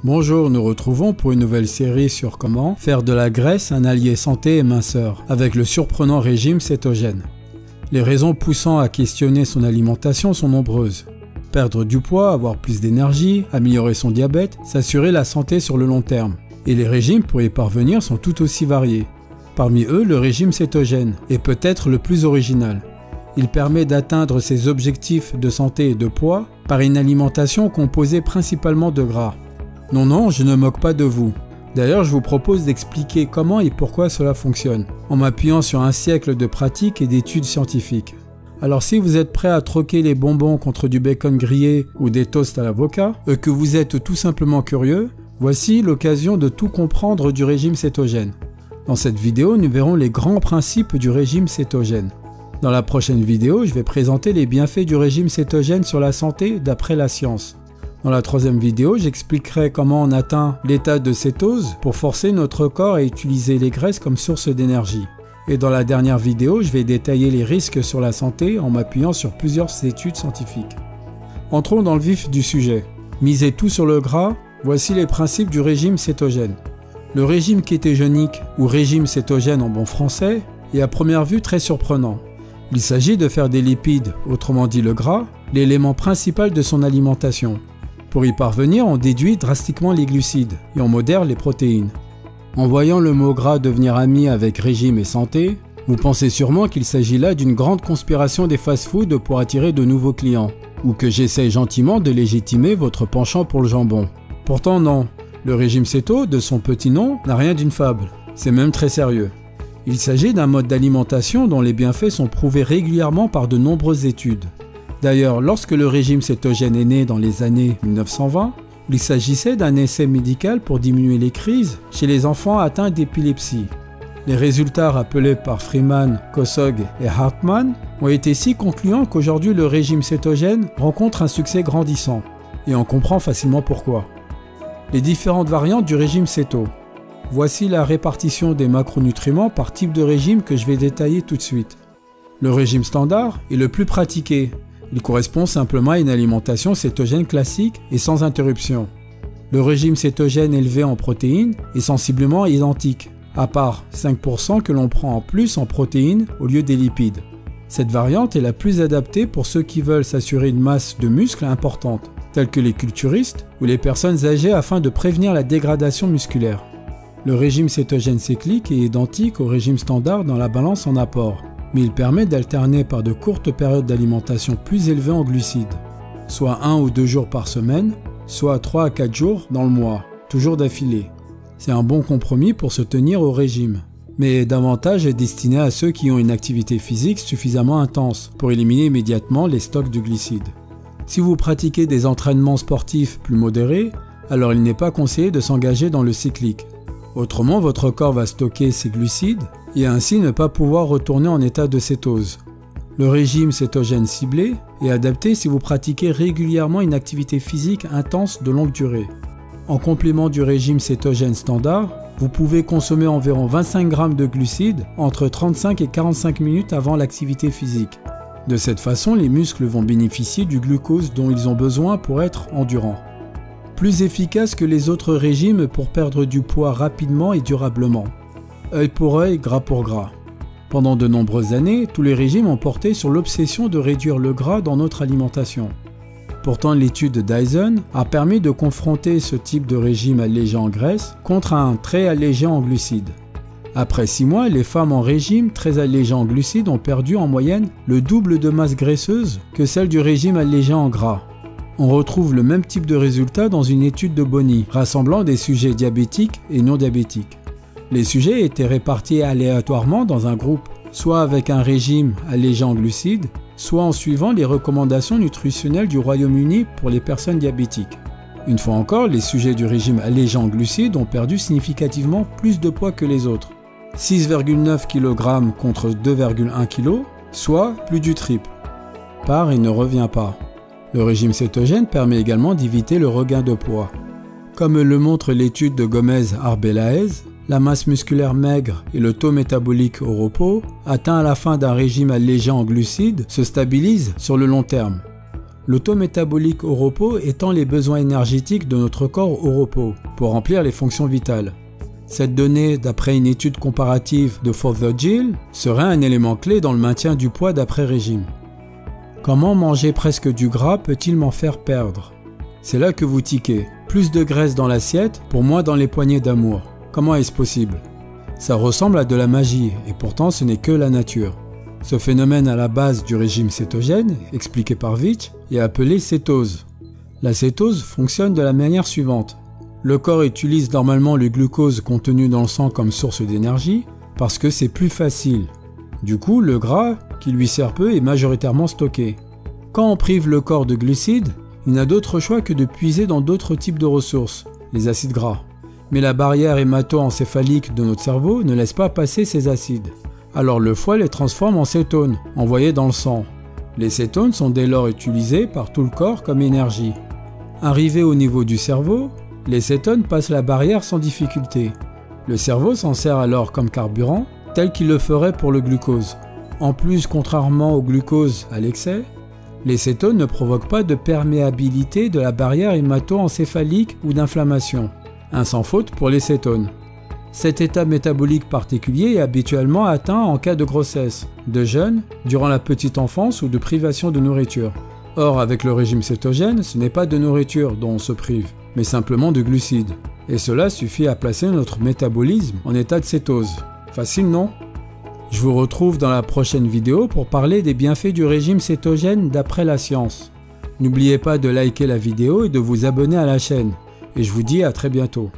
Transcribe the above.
Bonjour, nous retrouvons pour une nouvelle série sur comment faire de la graisse un allié santé et minceur avec le surprenant régime cétogène. Les raisons poussant à questionner son alimentation sont nombreuses. Perdre du poids, avoir plus d'énergie, améliorer son diabète, s'assurer la santé sur le long terme. Et les régimes pour y parvenir sont tout aussi variés. Parmi eux, le régime cétogène est peut-être le plus original. Il permet d'atteindre ses objectifs de santé et de poids par une alimentation composée principalement de gras. Non, je ne moque pas de vous. D'ailleurs, je vous propose d'expliquer comment et pourquoi cela fonctionne, en m'appuyant sur un siècle de pratiques et d'études scientifiques. Alors si vous êtes prêt à troquer les bonbons contre du bacon grillé ou des toasts à l'avocat, et que vous êtes tout simplement curieux, voici l'occasion de tout comprendre du régime cétogène. Dans cette vidéo, nous verrons les grands principes du régime cétogène. Dans la prochaine vidéo, je vais présenter les bienfaits du régime cétogène sur la santé d'après la science. Dans la troisième vidéo, j'expliquerai comment on atteint l'état de cétose pour forcer notre corps à utiliser les graisses comme source d'énergie. Et dans la dernière vidéo, je vais détailler les risques sur la santé en m'appuyant sur plusieurs études scientifiques. Entrons dans le vif du sujet. Misez tout sur le gras, voici les principes du régime cétogène. Le régime kétogénique, ou régime cétogène en bon français, est à première vue très surprenant. Il s'agit de faire des lipides, autrement dit le gras, l'élément principal de son alimentation. Pour y parvenir, on déduit drastiquement les glucides et on modère les protéines. En voyant le mot gras devenir ami avec régime et santé, vous pensez sûrement qu'il s'agit là d'une grande conspiration des fast-foods pour attirer de nouveaux clients, ou que j'essaye gentiment de légitimer votre penchant pour le jambon. Pourtant non, le régime céto, de son petit nom, n'a rien d'une fable, c'est même très sérieux. Il s'agit d'un mode d'alimentation dont les bienfaits sont prouvés régulièrement par de nombreuses études. D'ailleurs, lorsque le régime cétogène est né dans les années 1920, il s'agissait d'un essai médical pour diminuer les crises chez les enfants atteints d'épilepsie. Les résultats rappelés par Freeman, Kosog et Hartman ont été si concluants qu'aujourd'hui le régime cétogène rencontre un succès grandissant. Et on comprend facilement pourquoi. Les différentes variantes du régime céto. Voici la répartition des macronutriments par type de régime que je vais détailler tout de suite. Le régime standard est le plus pratiqué. Il correspond simplement à une alimentation cétogène classique et sans interruption. Le régime cétogène élevé en protéines est sensiblement identique, à part 5% que l'on prend en plus en protéines au lieu des lipides. Cette variante est la plus adaptée pour ceux qui veulent s'assurer une masse de muscles importante, tels que les culturistes ou les personnes âgées afin de prévenir la dégradation musculaire. Le régime cétogène cyclique est identique au régime standard dans la balance en apport, mais il permet d'alterner par de courtes périodes d'alimentation plus élevées en glucides, soit 1 ou 2 jours par semaine, soit 3 à 4 jours dans le mois, toujours d'affilée. C'est un bon compromis pour se tenir au régime, mais davantage est destiné à ceux qui ont une activité physique suffisamment intense pour éliminer immédiatement les stocks de glucides. Si vous pratiquez des entraînements sportifs plus modérés, alors il n'est pas conseillé de s'engager dans le cyclique. Autrement, votre corps va stocker ses glucides et ainsi ne pas pouvoir retourner en état de cétose. Le régime cétogène ciblé est adapté si vous pratiquez régulièrement une activité physique intense de longue durée. En complément du régime cétogène standard, vous pouvez consommer environ 25 g de glucides entre 35 et 45 minutes avant l'activité physique. De cette façon, les muscles vont bénéficier du glucose dont ils ont besoin pour être endurants. Plus efficace que les autres régimes pour perdre du poids rapidement et durablement. Œil pour œil, gras pour gras. Pendant de nombreuses années, tous les régimes ont porté sur l'obsession de réduire le gras dans notre alimentation. Pourtant, l'étude Dyson a permis de confronter ce type de régime allégé en graisse contre un très allégé en glucides. Après 6 mois, les femmes en régime très allégé en glucides ont perdu en moyenne le double de masse graisseuse que celle du régime allégé en gras. On retrouve le même type de résultat dans une étude de Boni, rassemblant des sujets diabétiques et non diabétiques. Les sujets étaient répartis aléatoirement dans un groupe, soit avec un régime allégé en glucides, soit en suivant les recommandations nutritionnelles du Royaume-Uni pour les personnes diabétiques. Une fois encore, les sujets du régime allégé en glucides ont perdu significativement plus de poids que les autres. 6,9 kg contre 2,1 kg, soit plus du triple. Part et ne revient pas. Le régime cétogène permet également d'éviter le regain de poids. Comme le montre l'étude de Gomez-Arbelaez, la masse musculaire maigre et le taux métabolique au repos, atteint à la fin d'un régime allégé en glucides, se stabilisent sur le long terme. L'autométabolique au repos étant les besoins énergétiques de notre corps au repos, pour remplir les fonctions vitales. Cette donnée, d'après une étude comparative de Fothergill, serait un élément clé dans le maintien du poids d'après-régime. Comment manger presque du gras peut-il m'en faire perdre? C'est là que vous tiquez. Plus de graisse dans l'assiette pour moins dans les poignées d'amour. Comment est-ce possible? Ça ressemble à de la magie, et pourtant ce n'est que la nature. Ce phénomène à la base du régime cétogène, expliqué par Veech, est appelé cétose. La cétose fonctionne de la manière suivante. Le corps utilise normalement le glucose contenu dans le sang comme source d'énergie parce que c'est plus facile. Du coup, le gras, qui lui sert peu, est majoritairement stocké. Quand on prive le corps de glucides, il n'a d'autre choix que de puiser dans d'autres types de ressources, les acides gras. Mais la barrière hémato-encéphalique de notre cerveau ne laisse pas passer ces acides. Alors le foie les transforme en cétones, envoyés dans le sang. Les cétones sont dès lors utilisées par tout le corps comme énergie. Arrivés au niveau du cerveau, les cétones passent la barrière sans difficulté. Le cerveau s'en sert alors comme carburant, tel qu'il le ferait pour le glucose. En plus, contrairement au glucose à l'excès, les cétones ne provoquent pas de perméabilité de la barrière hémato-encéphalique ou d'inflammation. Un sans faute pour les cétones. Cet état métabolique particulier est habituellement atteint en cas de grossesse, de jeûne, durant la petite enfance ou de privation de nourriture. Or, avec le régime cétogène, ce n'est pas de nourriture dont on se prive, mais simplement de glucides. Et cela suffit à placer notre métabolisme en état de cétose. Facile, non? Je vous retrouve dans la prochaine vidéo pour parler des bienfaits du régime cétogène d'après la science. N'oubliez pas de liker la vidéo et de vous abonner à la chaîne. Et je vous dis à très bientôt.